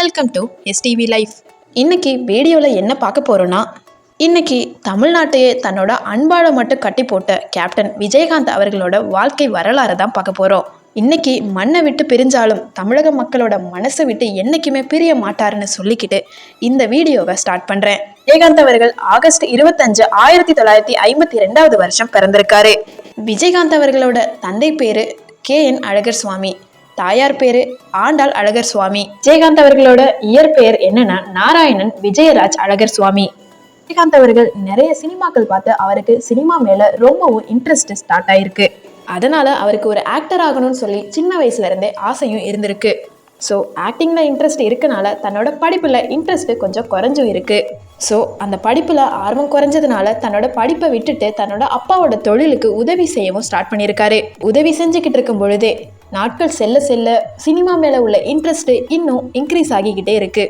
Welcome to STV life. இன்னைக்கு வீடியோவில் என்ன பார்க்க போகிறோன்னா, இன்னைக்கு தமிழ்நாட்டையே தன்னோட அன்பால் மட்டும் கட்டி போட்ட கேப்டன் விஜயகாந்த் அவர்களோட வாழ்க்கை வரலாறு தான் பார்க்க போகிறோம். இன்னைக்கு மண்ணை விட்டு பிரிஞ்சாலும் தமிழக மக்களோட மனசை விட்டு என்றைக்குமே பிரிய மாட்டாருன்னு சொல்லிக்கிட்டு இந்த வீடியோவை ஸ்டார்ட் பண்ணுறேன். விஜயகாந்த் அவர்கள் ஆகஸ்ட் 25, 1952 வருஷம் பிறந்திருக்காரு. விஜயகாந்த் அவர்களோட தந்தை பேரு KN அழகர் சுவாமி, தாயார் பேரு ஆண்டாள் அழகர் சுவாமி. விஜயகாந்த் அவர்களோட இயற்பெயர் என்னன்னா நாராயணன் விஜயராஜ் அழகர் சுவாமி. விஜயகாந்த் அவர்கள் நிறைய சினிமாக்கள் பார்த்து அவருக்கு சினிமா மேல ரொம்பவும் இன்ட்ரெஸ்ட் ஸ்டார்ட் ஆயிருக்கு. அதனால அவருக்கு ஒரு ஆக்டர் ஆகணும்னு சொல்லி சின்ன வயசுல இருந்தே ஆசையும் இருந்திருக்கு. ஸோ ஆக்டிங்ல இன்ட்ரெஸ்ட் இருக்கனால தன்னோட படிப்புல இன்ட்ரெஸ்ட் கொஞ்சம் குறைஞ்சும் இருக்கு. ஸோ அந்த படிப்புல ஆர்வம் குறைஞ்சதுனால தன்னோட படிப்பை விட்டுட்டு தன்னோட அப்பாவோட தொழிலுக்கு உதவி செய்யவும் ஸ்டார்ட் பண்ணியிருக்காரு. உதவி செஞ்சுக்கிட்டு இருக்கும் பொழுதே நாட்கள் செல்ல செல்ல சினிமா மேலே உள்ள இன்ட்ரெஸ்ட் இன்னும் இன்க்ரீஸ் ஆகிக்கிட்டே இருக்கு.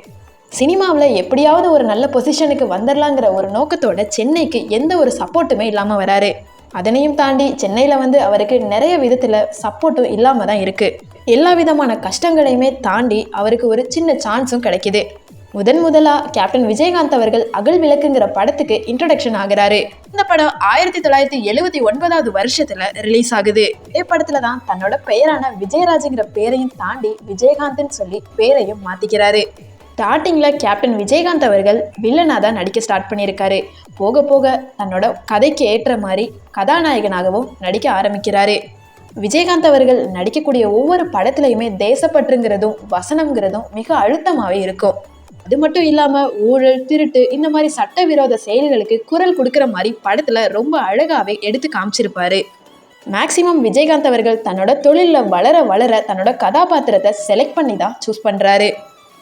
சினிமாவில் எப்படியாவது ஒரு நல்ல பொசிஷனுக்கு வந்துடலாங்கிற ஒரு நோக்கத்தோட சென்னைக்கு எந்த ஒரு சப்போர்ட்டுமே இல்லாமல் வராரு. அதனையும் தாண்டி சென்னையில் வந்து அவருக்கு நிறைய விதத்தில் சப்போர்ட்டும் இல்லாமல் தான் இருக்குது. எல்லா விதமான கஷ்டங்களையுமே தாண்டி அவருக்கு ஒரு சின்ன சான்ஸும் கிடைக்கிது. முதலாக கேப்டன் விஜயகாந்த் அவர்கள் அகல் விளக்குங்கிற படத்துக்கு இன்ட்ரடக்ஷன் ஆகிறாரு. இந்த படம் 1979 வருஷத்துல ரிலீஸ் ஆகுது. இதே படத்துல தான் தன்னோட பெயரான விஜயராஜ்ங்கிற பேரையும் தாண்டி விஜயகாந்த்னு சொல்லி பேரையும் மாத்திக்கிறாரு. ஸ்டார்டிங்ல கேப்டன் விஜயகாந்த் அவர்கள் வில்லனா தான் நடிக்க ஸ்டார்ட் பண்ணியிருக்காரு. போக போக தன்னோட கதைக்கு ஏற்ற மாதிரி கதாநாயகனாகவும் நடிக்க ஆரம்பிக்கிறாரு. விஜயகாந்த் அவர்கள் நடிக்கக்கூடிய ஒவ்வொரு படத்துலையுமே தேசப்பற்றுங்கிறதும் வசனம்ங்கிறதும் மிக அழுத்தமாகவே இருக்கும். அது மட்டும் இல்லாமல் ஊழல், திருட்டு இந்த மாதிரி சட்டவிரோத செயல்களுக்கு குரல் கொடுக்குற மாதிரி படத்தில் ரொம்ப அழகாகவே எடுத்து காமிச்சிருப்பாரு. மேக்சிமம் விஜயகாந்த் அவர்கள் தன்னோட தொழிலில் வளர வளர தன்னோட கதாபாத்திரத்தை செலக்ட் பண்ணி தான் சூஸ் பண்ணுறாரு.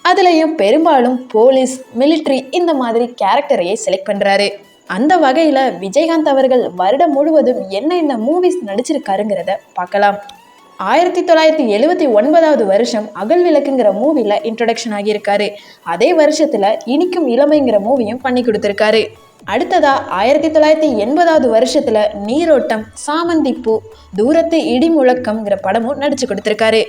அதுலேயும் பெரும்பாலும் போலீஸ், மிலிட்ரி இந்த மாதிரி கேரக்டரையே செலக்ட் பண்ணுறாரு. அந்த வகையில் விஜயகாந்த் அவர்கள் வருடம் முழுவதும் என்ன மூவிஸ் நடிச்சிருக்காருங்கிறத பார்க்கலாம். 1979 வருஷம் அகல் விளக்குங்கிற மூவியில் இன்ட்ரடக்ஷன் ஆகியிருக்காரு. அதே வருஷத்தில் இனிக்கும் இளமைங்கிற மூவியும் பண்ணி கொடுத்துருக்காரு. அடுத்ததா 1980 வருஷத்தில் நீரோட்டம், சாமந்திப்பூ, தூரத்து இடி முழக்கம்ங்கிற படமும் நடிச்சு கொடுத்துருக்காரு.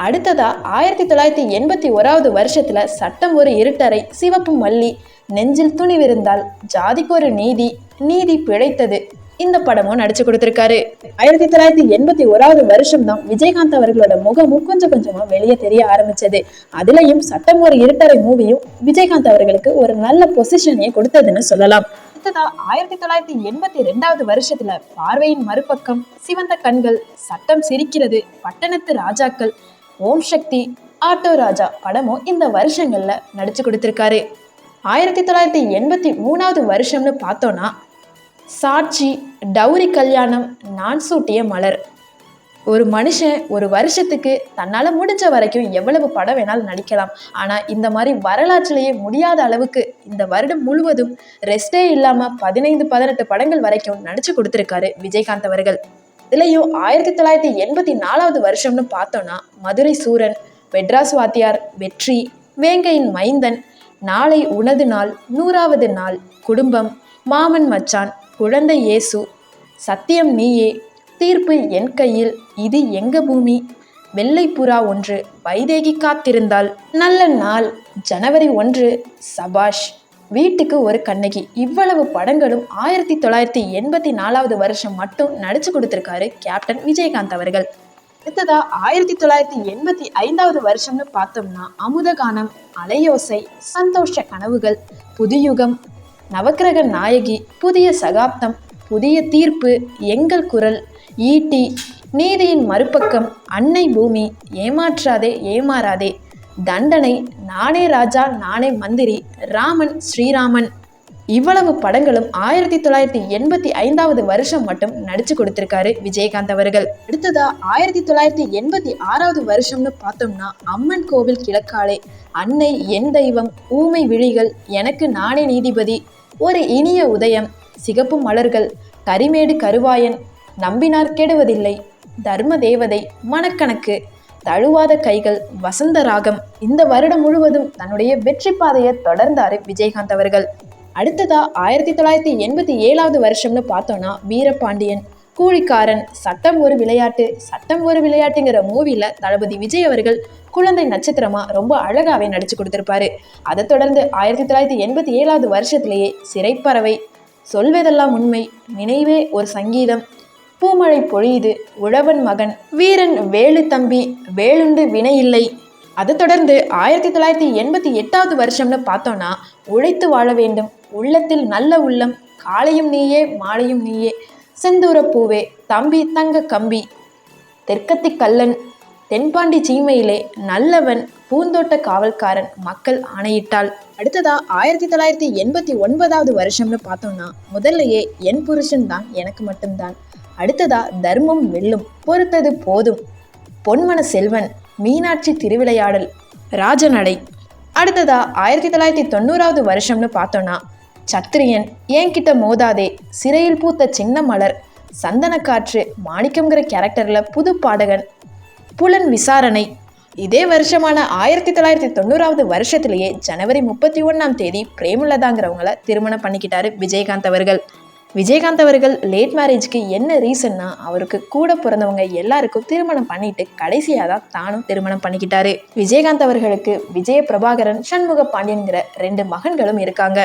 அடுத்ததா 1981 வருஷத்தில் சட்டம் ஒரு இருட்டறை, சிவப்பு மல்லி, நெஞ்சில் துணிவிருந்தால், ஜாதிக்கு ஒரு நீதி, நீதி பிழைத்தது இந்த படமும் நடிச்சு கொடுத்திருக்காரு. 1981 வருஷம் தான் விஜயகாந்த் அவர்களோட முகமும் கொஞ்சம் கொஞ்சமா வெளியே தெரிய ஆரம்பிச்சது. அதுலயும் சட்டம் ஒரு இருட்டறை மூவியும் விஜயகாந்த் அவர்களுக்கு ஒரு நல்ல பொசிஷனையே கொடுத்ததுன்னு சொல்லலாம். அடுத்ததா 1982 வருஷத்துல பார்வையின் மறுபக்கம், சிவந்த கண்கள், சட்டம் சிரிக்கிறது, பட்டணத்து ராஜாக்கள், ஓம் சக்தி, ஆட்டோ ராஜா படமும் இந்த வருஷங்கள்ல நடிச்சு கொடுத்திருக்காரு. 1983 வருஷம்னு பார்த்தோம்னா சாட்சி, டவுரி கல்யாணம், நான் சூட்டிய மலர். ஒரு மனுஷன் ஒரு வருஷத்துக்கு தன்னால் முடிஞ்ச வரைக்கும் எவ்வளவு படம் வேணாலும் நடிக்கலாம். ஆனால் இந்த மாதிரி வரலாற்றிலேயே முடியாத அளவுக்கு இந்த வருடம் முழுவதும் ரெஸ்டே இல்லாமல் 15-18 படங்கள் வரைக்கும் நடிச்சு கொடுத்துருக்காரு விஜயகாந்த் அவர்கள். இதுலேயும் 1984 வருஷம்னு பார்த்தோன்னா மதுரை சூரன், மெட்ராஸ் வாத்தியார், வெற்றி, வேங்கையின் மைந்தன், நாளை உனது நாள், 100வது நாள், குடும்பம், மாமன் மச்சான், குழந்தை இயேசு, சத்தியம் நீயே, தீர்ப்பு என் கையில், இது எங்க பூமி, வெள்ளை புறா ஒன்று, வைதேகி காத்திருந்தாள், நல்ல நாள், ஜனவரி 1, சபாஷ், வீட்டுக்கு ஒரு கண்ணகி இவ்வளவு படங்களும் 1984 வருஷம் மட்டும் நடிச்சு கொடுத்திருக்காரு கேப்டன் விஜயகாந்த் அவர்கள். அடுத்ததா 1985 வருஷம்னு பார்த்தோம்னா அமுதகானம், அலையோசை, சந்தோஷ கனவுகள், புதுயுகம், நவக்கிரக நாயகி, புதிய சகாப்தம், புதிய தீர்ப்பு, எங்கள் குரல், ஈட்டி, நீதியின் மறுபக்கம், அன்னை பூமி, ஏமாற்றாதே ஏமாறாதே, தண்டனை, நானே ராஜா நானே மந்திரி, ராமன் ஸ்ரீராமன் இவ்வளவு படங்களும் 1985 வருஷம் மட்டும் நடிச்சு கொடுத்திருக்காரு விஜயகாந்த் அவர்கள். அடுத்ததா 1986 வருஷம்னு பார்த்தோம்னா அம்மன் கோவில் கிழக்காலே, அன்னை என் தெய்வம், ஊமை விழிகள், எனக்கு நானே நீதிபதி, ஒரு இனிய உதயம், சிகப்பு மலர்கள், கரிமேடு கருவாயன், நம்பினார் கெடுவதில்லை, தர்ம தேவதை, மனக்கணக்கு, தழுவாத கைகள், வசந்த ராகம் இந்த வருடம் முழுவதும் தன்னுடைய வெற்றி பாதையை தொடர்ந்தாரு விஜயகாந்த் அவர்கள். அடுத்ததா 1987 வருஷம்னு பார்த்தோன்னா வீரபாண்டியன், கூலிக்காரன், சட்டம் ஒரு விளையாட்டு, சட்டம் ஒரு விளையாட்டுங்கிற மூவில தளபதி விஜய் அவர்கள் குழந்தை நட்சத்திரமா ரொம்ப அழகாவே நடிச்சு கொடுத்திருப்பாரு. அதை தொடர்ந்து 1987 வருஷத்திலேயே சிறைப்பறவை, சொல்வதெல்லாம் உண்மை, நினைவே ஒரு சங்கீதம், பூமழை பொழியுது, உழவன் மகன், வீரன் வேலு தம்பி, வேலுண்டு வினையில்லை. அதை தொடர்ந்து 1988 வருஷம்னு பார்த்தோன்னா உழைத்து வாழ வேண்டும், உள்ளத்தில் நல்ல உள்ளம், காலையும் நீயே மாலையும் நீயே, செந்தூர பூவே, தம்பி தங்க கம்பி, தெற்கத்தி கல்லன், தென்பாண்டி சீமையிலே, நல்லவன், பூந்தோட்ட காவல்காரன், மக்கள் ஆணையிட்டாள். அடுத்ததா 1989 வருஷம்னு பார்த்தோம்னா முதல்லையே என் புருஷன் தான் எனக்கு மட்டும்தான், அடுத்ததா தர்மம் வெல்லும், பொறுத்தது போதும், பொன்மன செல்வன், மீனாட்சி திருவிளையாடல், ராஜநடை. அடுத்ததா 1990 வருஷம்னு பார்த்தோன்னா சத்திரியன், என்கிட்ட மோதாதே, சிறையில் பூத்த சின்ன மலர், சந்தனக்காற்று, மாணிக்கம்ங்கிற கேரக்டரில் புது பாடகன், புலன் விசாரணை. இதே வருஷமான 1990 வருஷத்திலேயே ஜனவரி 31 பிரேமலதாங்கிறவங்கள திருமணம் பண்ணிக்கிட்டாரு விஜயகாந்த் அவர்கள். விஜயகாந்த் அவர்கள் லேட் மேரேஜ்க்கு என்ன ரீசன்னா, அவருக்கு கூட பிறந்தவங்க எல்லாருக்கும் திருமணம் பண்ணிட்டு கடைசியாக தான் தானும் திருமணம் பண்ணிக்கிட்டாரு. விஜயகாந்த் அவர்களுக்கு விஜய பிரபாகரன், சண்முக பாண்டியன்கிற 2 மகன்களும் இருக்காங்க.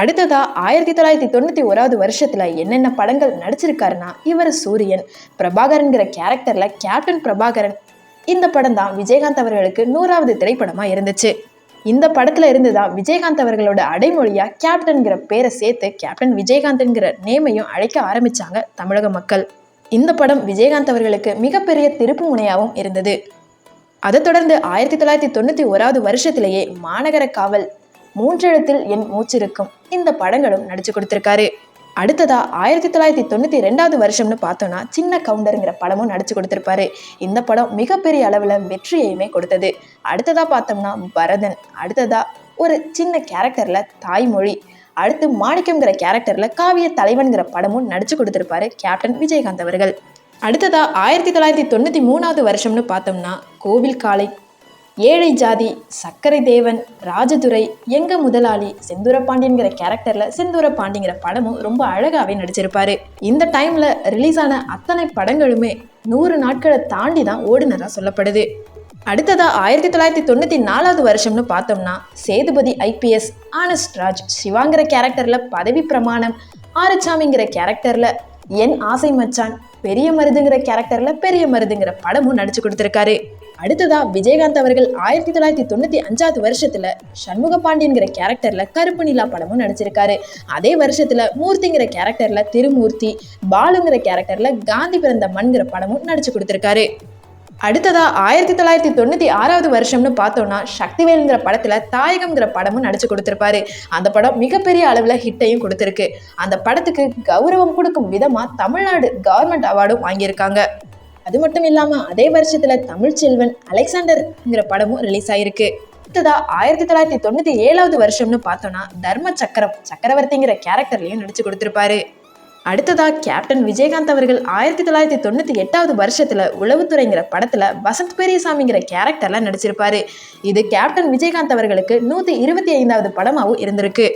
அடுத்ததா 1991 வருஷத்துல என்னென்ன படங்கள் நடிச்சிருக்காருன்னா, இவர் சூரியன், பிரபாகரன்கிற கேரக்டர்ல கேப்டன் பிரபாகரன். இந்த படம் தான் விஜயகாந்த் அவர்களுக்கு 100வது திரைப்படமா இருந்துச்சு. இந்த படத்துல இருந்துதான் விஜயகாந்த் அவர்களோட அடைமொழியா கேப்டன்கிற பேரை சேர்த்து கேப்டன் விஜயகாந்த்ங்கிற நேமையும் அழைக்க ஆரம்பிச்சாங்க தமிழக மக்கள். இந்த படம் விஜயகாந்த் அவர்களுக்கு மிகப்பெரிய திருப்பு முனையாகவும் இருந்தது. அதை தொடர்ந்து 1991 வருஷத்திலேயே மாநகர காவல், 3 எழுத்தில் என் மூச்சிருக்கும், இந்த படங்களும் நடிச்சு கொடுத்திருக்காரு. அடுத்ததா 1992 வருஷம்னு பார்த்தோன்னா சின்ன கவுண்டருங்கிற படமும் நடிச்சு கொடுத்திருப்பாரு. இந்த படம் மிகப்பெரிய அளவில் வெற்றியையுமே கொடுத்தது. அடுத்ததா பார்த்தோம்னா பரதன், அடுத்ததா ஒரு சின்ன கேரக்டர்ல தாய்மொழி, அடுத்து மாணிக்கம்ங்கிற கேரக்டர்ல காவிய தலைவன்கிற படமும் நடிச்சு கொடுத்திருப்பாரு கேப்டன் விஜயகாந்த் அவர்கள். அடுத்ததா 1993 வருஷம்னு பார்த்தோம்னா கோவில் காளை, ஏழை ஜாதி, சக்கரை தேவன், ராஜதுரை, எங்க முதலாளி, செந்தூர பாண்டியன்கிற கேரக்டர்ல செந்தூர பாண்டிங்கிற படமும் ரொம்ப அழகாவே நடிச்சிருப்பாரு. இந்த டைம்ல ரிலீஸ் ஆன அத்தனை படங்களுமே 100 நாட்களை தாண்டி தான் ஓடுனதா சொல்லப்படுது. அடுத்ததா 1994 வருஷம்னு பார்த்தோம்னா சேதுபதி IPS, ஆனஸ்ட் ராஜ், சிவாங்கிற கேரக்டர்ல பதவி பிரமாணம், ஆறுசாமிங்கிற கேரக்டர்ல என் ஆசை மச்சான், பெரிய மருதுங்கிற கேரக்டர்ல பெரிய மருதுங்கிற படமும் நடிச்சு கொடுத்திருக்காரு. அடுத்ததா விஜயகாந்த் அவர்கள் 1995 வருஷத்துல சண்முக பாண்டியன்கிற கேரக்டர்ல கருப்பு நிலா படமும் நடிச்சிருக்காரு. அதே வருஷத்துல மூர்த்திங்கிற கேரக்டர்ல திருமூர்த்தி, பாலுங்கிற கேரக்டர்ல காந்தி பிறந்த மண்கிற படமும் நடிச்சு கொடுத்திருக்காரு. அடுத்ததா 1996 வருஷம்னு பார்த்தோம்னா சக்திவேல்ங்கிற படத்துல தாயகம்ங்கிற படமும் நடிச்சு கொடுத்திருப்பாரு. அந்த படம் மிகப்பெரிய அளவுல ஹிட்டையும் கொடுத்திருக்கு. அந்த படத்துக்கு கௌரவம் கொடுக்கும் விதமா தமிழ்நாடு கவர்மெண்ட் அவார்டும் வாங்கியிருக்காங்க. அது மட்டும் இல்லாம அதே வருஷத்துல தமிழ்ச்செல்வன், அலெக்சாண்டர்ங்கிற படமும் ரிலீஸ் ஆயிருக்கு. அடுத்ததா 1997 வருஷம்னு பார்த்தோம்னா தர்ம சக்கரம், சக்கரவர்த்திங்கிற கேரக்டர்லயும் நடிச்சு கொடுத்திருப்பாரு. அடுத்ததா கேப்டன் விஜயகாந்த் அவர்கள் 1998 வருஷத்துல உளவுத்துறைங்கிற படத்துல வசந்த் பெரியசாமிங்கிற கேரக்டர்ல நடிச்சிருப்பாரு. இது கேப்டன் விஜயகாந்த் அவர்களுக்கு 125வது படமாகவும் இருந்திருக்கு.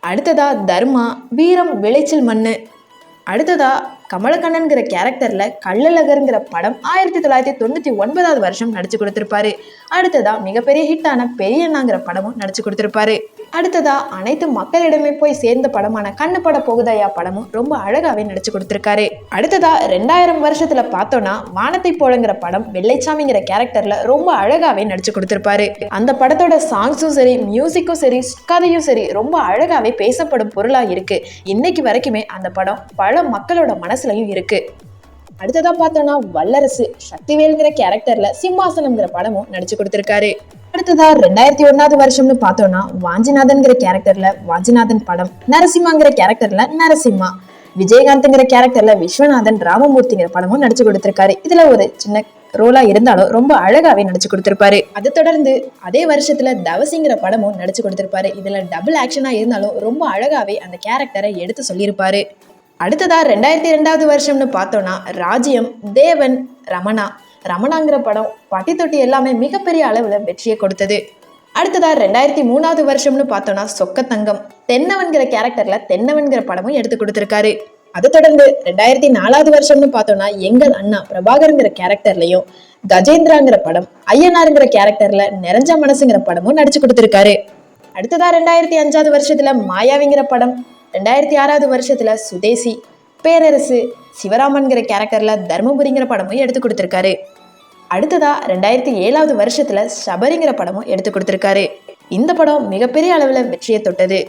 அடுத்ததா தர்மா, வீரம் விளைச்சல் மண்ணு. அடுத்ததா கமலக்கண்ணன்கிற கேரக்டர்ல கள்ளழகர்ங்கிற படம் 1999 வருஷம் நடிச்சு கொடுத்திருப்பாரு. அடுத்ததா மிகப்பெரிய ஹிட்டான பெரியண்ணாங்கிற படமும் நடிச்சு கொடுத்திருப்பாரு. அடுத்ததா அனைத்து மக்களிடமே போய் சேர்ந்த படமான கண்ணு பட போகுதையா படமும் ரொம்ப அழகாவே நடிச்சு கொடுத்திருக்காரு. அடுத்ததா 2000 வருஷத்துல பார்த்தோம்னா வானத்தை போலங்கிற படம் வெள்ளைச்சாமிங்கிற கேரக்டர்ல ரொம்ப அழகாவே நடிச்சு கொடுத்திருப்பாரு. அந்த படத்தோட சாங்ஸும் சரி, மியூசிக்கும் சரி, கதையும் சரி ரொம்ப அழகாவே பேசப்படும் பொருளா இருக்கு. இன்னைக்கு வரைக்குமே அந்த படம் பல மக்களோட மனசுலயும் இருக்கு. அடுத்ததா பார்த்தோம்னா வல்லரசு, சக்திவேல்ங்கிற கேரக்டர்ல சிம்மாசனம்ங்கிற படமும் நடிச்சு கொடுத்திருக்காரு. அடுத்ததா 2001 வருஷம்னு பார்த்தோம்னா வாஞ்சிநாதன்கிற கேரக்டர்ல வாஞ்சிநாதன் படம், நரசிம்மாங்கிற கேரக்டர்ல நரசிம்மா, விஜயகாந்த்ங்கிற கேரக்டர்ல விஸ்வநாதன், ராமமூர்த்திங்கிற படமும் நடிச்சு கொடுத்திருக்காரு. இதுல ஒரு சின்ன ரோலா இருந்தாலும் ரொம்ப அழகாவே நடிச்சு கொடுத்திருப்பாரு. அதை தொடர்ந்து அதே வருஷத்துல தவசிங்கிற படமும் நடிச்சு கொடுத்திருப்பாரு. இதுல டபுள் ஆக்ஷனா இருந்தாலும் ரொம்ப அழகாவே அந்த கேரக்டரை எடுத்து சொல்லியிருப்பாரு. அடுத்ததா 2002 வருஷம்னு பார்த்தோம்னா ராஜ்யம், தேவன், ரமணாங்கிற படம், பட்டி தொட்டி எல்லாமே மிகப்பெரிய அளவுல வெற்றியை கொடுத்தது. அடுத்ததா 2003 வருஷம்னு பார்த்தோம்னா சொக்கத்தங்கம், தென்னவன்கிற கேரக்டர்ல தென்னவன்கிற படமும் எடுத்து கொடுத்திருக்காரு. அதை தொடர்ந்து 2004 வருஷம்னு பார்த்தோம்னா எங்கள் அண்ணா பிரபாகருங்கிற கேரக்டர்லயும், கஜேந்திராங்கிற படம், ஐயனாருங்கிற கேரக்டர்ல நிறைஞ்ச மனசுங்கிற படமும் நடிச்சு கொடுத்திருக்காரு. அடுத்ததா 2005 வருஷத்துல மாயாவிங்கிற படம், 2006 வருஷத்துல சுதேசி, பேரரசு, சிவராமன்கிற கேரக்டர்ல தர்மபுரிங்கிற படமும் எடுத்து கொடுத்திருக்காரு. அடுத்ததா 2007 வருஷத்துல சபரிங்கிற படமும் எடுத்து கொடுத்திருக்காரு. இந்த படம் மிகப்பெரிய அளவுல வெற்றியை தொட்டது.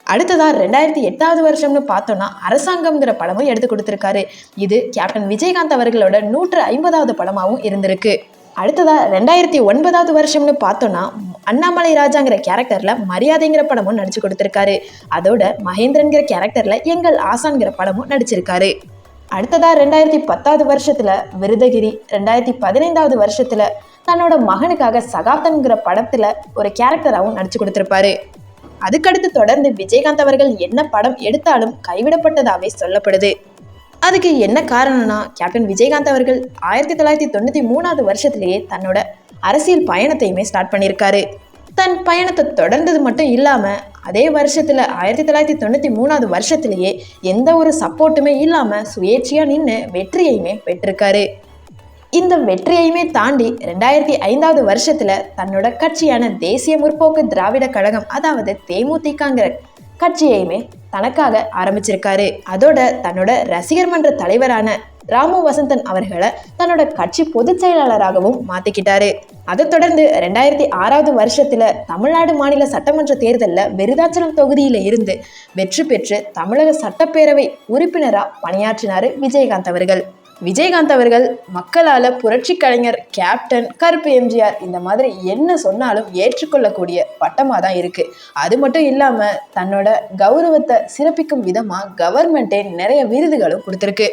அடுத்ததா 2008 வருஷம்னு பார்த்தோம்னா அரசாங்கம்ங்கிற படமும் எடுத்து கொடுத்திருக்காரு. இது கேப்டன் விஜயகாந்த் அவர்களோட 150வது படமாகவும் இருந்திருக்கு. அடுத்ததா 2009 வருஷம்னு பார்த்தோம்னா அண்ணாமலை ராஜாங்கிற கேரக்டர்ல மரியாதைங்கிற படமும் நடிச்சு கொடுத்திருக்காரு. அதோட மகேந்திரன்கிற கேரக்டர்ல எங்கள் ஆசான்கிற படமும் நடிச்சிருக்காரு. அடுத்ததா 2010 வருஷத்துல விருதகிரி, 2015 வருஷத்துல தன்னோட மகனுக்காக சகாப்தன்கிற படத்துல ஒரு கேரக்டராகவும் நடிச்சு கொடுத்திருப்பாரு. அதுக்கடுத்து தொடர்ந்து விஜயகாந்த் அவர்கள் என்ன படம் எடுத்தாலும் கைவிடப்பட்டதாவே சொல்லப்படுது. அதுக்கு என்ன காரணம்னா, கேப்டன் விஜயகாந்த் அவர்கள் 1993 வருஷத்திலேயே தன்னோட அரசியல் பயணத்தையுமே ஸ்டார்ட் பண்ணியிருக்காரு. தன் பயணத்தை தொடர்ந்தது மட்டும் இல்லாம அதே வருஷத்துல 1993 வருஷத்திலேயே எந்த ஒரு சப்போர்ட்டுமே இல்லாம சுயேட்சையா நின்று வெற்றியையுமே பெற்றிருக்காரு. இந்த வெற்றியையுமே தாண்டி 2005 வருஷத்துல தன்னோட கட்சியான தேசிய முற்போக்கு திராவிட கழகம், அதாவது தேமுதிகங்கிற கட்சியையுமே தனக்காக ஆரம்பிச்சிருக்காரு. அதோட தன்னோட ரசிகர் மன்ற தலைவரான ராமு வசந்தன் அவர்களை தன்னோட கட்சி பொதுச் செயலாளராகவும் மாத்திக்கிட்டாரு. அதை தொடர்ந்து 2006 வருஷத்துல தமிழ்நாடு மாநில சட்டமன்ற தேர்தலில் விருதாச்சலம் தொகுதியில இருந்து வெற்றி பெற்று தமிழக சட்டப்பேரவை உறுப்பினரா பணியாற்றினாரு விஜயகாந்த் அவர்கள். விஜயகாந்த் அவர்கள் மக்களால் புரட்சி கலைஞர், கேப்டன், கருப்பு எம்ஜிஆர் இந்த மாதிரி என்ன சொன்னாலும் ஏற்றுக்கொள்ளக்கூடிய பட்டமாக தான் இருக்குது. அது மட்டும் இல்லாமல் தன்னோட கௌரவத்தை சிறப்பிக்கும் விதமாக கவர்மெண்ட்டே நிறைய விருதுகளும் கொடுத்துருக்கு.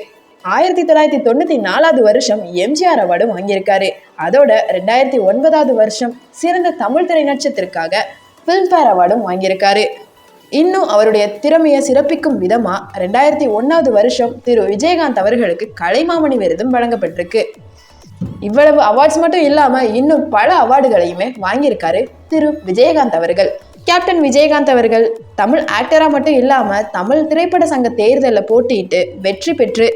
1994 வருஷம் எம்ஜிஆர் அவார்டும் வாங்கியிருக்காரு. அதோட 2009 வருஷம் சிறந்த தமிழ் திரை நட்சத்திரத்திற்காக ஃபிலிம்ஃபேர் அவார்டும் வாங்கியிருக்காரு. இன்னும் அவருடைய திறமையை சிறப்பிக்கும் விதமா 2001 வருஷம் திரு விஜயகாந்த் அவர்களுக்கு கலைமாமணி விருதும் வழங்கப்பட்டிருக்கு. இவ்வளவு அவார்ட்ஸ் மட்டும் இல்லாம இன்னும் பல அவார்டுகளையுமே வாங்கியிருக்காரு திரு விஜயகாந்த் அவர்கள். கேப்டன் விஜயகாந்த் அவர்கள் தமிழ் ஆக்டரா மட்டும் இல்லாம தமிழ் திரைப்பட சங்க தேர்தலில் போட்டியிட்டு வெற்றி பெற்று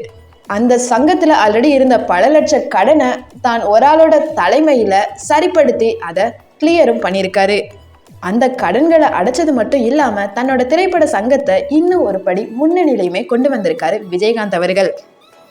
அந்த சங்கத்துல ஆல்ரெடி இருந்த பல லட்ச கடனை தான் ஒரு ஆளோட தலைமையில சரிப்படுத்தி அதை கிளியரும் பண்ணியிருக்காரு. அந்த கடன்களை அடைச்சது மட்டும் இல்லாம தன்னோட திரைப்பட சங்கத்தை இன்னும் ஒரு படி முன்னணியிலையுமே கொண்டு வந்திருக்காரு விஜயகாந்த் அவர்கள்.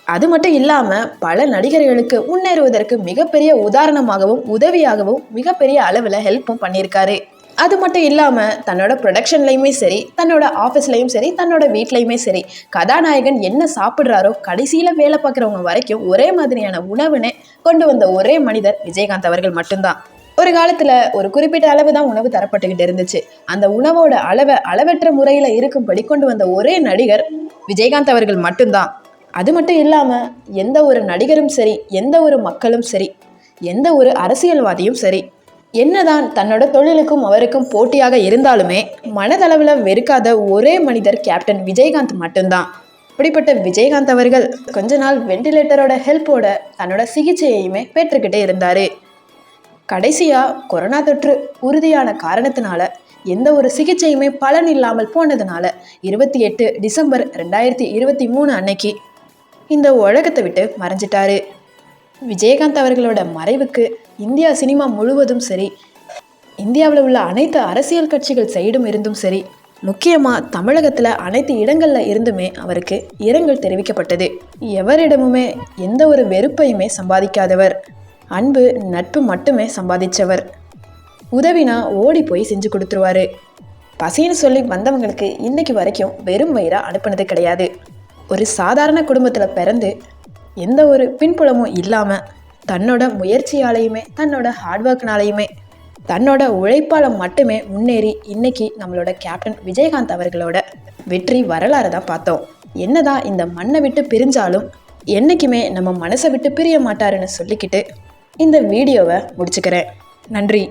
அது மட்டும் இல்லாம பல நடிகர்களுக்கு முன்னேறுவதற்கு மிகப்பெரிய உதாரணமாகவும் உதவியாகவும் மிகப்பெரிய அளவுல ஹெல்ப்பும் பண்ணியிருக்காரு. அது மட்டும் இல்லாம தன்னோட ப்ரொடக்ஷன்லையுமே சரி, தன்னோட ஆஃபீஸ்லையும் சரி, தன்னோட வீட்லையுமே சரி, கதாநாயகன் என்ன சாப்பிட்றாரோ கடைசியில வேலை பார்க்குறவங்க வரைக்கும் ஒரே மாதிரியான உணவுனே கொண்டு வந்த ஒரே மனிதர் விஜயகாந்த் அவர்கள் மட்டும்தான். ஒரு காலத்துல ஒரு குறிப்பிட்ட அளவு தான் உணவு தரப்பட்டுக்கிட்டு இருந்துச்சு. அந்த உணவோட அளவை அளவற்ற முறையில இருக்கும்படி கொண்டு வந்த ஒரே நடிகர் விஜயகாந்த் அவர்கள் மட்டும்தான். அது மட்டும் இல்லாம எந்த ஒரு நடிகரும் சரி, எந்த ஒரு மக்களும் சரி, எந்த ஒரு அரசியல்வாதியும் சரி, என்னதான் தன்னோட தொழிலுக்கும் அவருக்கும் போட்டியாக இருந்தாலுமே மனதளவுல வெறுக்காத ஒரே மனிதர் கேப்டன் விஜயகாந்த் மட்டும்தான். அப்படிப்பட்ட விஜயகாந்த் அவர்கள் கொஞ்ச நாள் வெண்டிலேட்டரோட ஹெல்ப்போட தன்னோட சிகிச்சையுமே பெற்றுக்கிட்டே இருந்தாரு. கடைசியா கொரோனா தொற்று உறுதியான காரணத்தினால எந்த ஒரு சிகிச்சையுமே பலன் இல்லாமல் போனதுனால 28 டிசம்பர் 2023 அன்னைக்கு இந்த உலகத்தை விட்டு மறைஞ்சிட்டாரு. விஜயகாந்த் அவர்களோட மறைவுக்கு இந்தியா சினிமா முழுவதும் சரி, இந்தியாவில் உள்ள அனைத்து அரசியல் கட்சிகள் சைடும் இருந்தும் சரி, முக்கியமாக தமிழகத்தில் அனைத்து இடங்களில் இருந்துமே அவருக்கு இரங்கல் தெரிவிக்கப்பட்டது. எவரிடமுமே எந்த ஒரு வெறுப்பையுமே சம்பாதிக்காதவர், அன்பு நட்பு மட்டுமே சம்பாதிச்சவர். உதவினா ஓடி போய் செஞ்சு கொடுத்துருவாரு. பசின்னு சொல்லி வந்தவங்களுக்கு இன்னைக்கு வரைக்கும் வெறும் வயிறா அனுப்புனது கிடையாது. ஒரு சாதாரண குடும்பத்தில் பிறந்து எந்த ஒரு பின்புலமும் இல்லாமல் தன்னோட முயற்சியாலையுமே தன்னோட ஹார்ட்ஒர்க்னாலையுமே தன்னோட உழைப்பால் மட்டுமே முன்னேறி இன்னைக்கு நம்மளோட கேப்டன் விஜயகாந்த் அவர்களோட வெற்றி வரலாறு தான் பார்த்தோம். என்னதான் இந்த மண்ணை விட்டு பிரிஞ்சாலும் என்றைக்குமே நம்ம மனசை விட்டு பிரிய மாட்டாருன்னு சொல்லிக்கிட்டு இந்த வீடியோவை முடிச்சுக்கிறேன். நன்றி.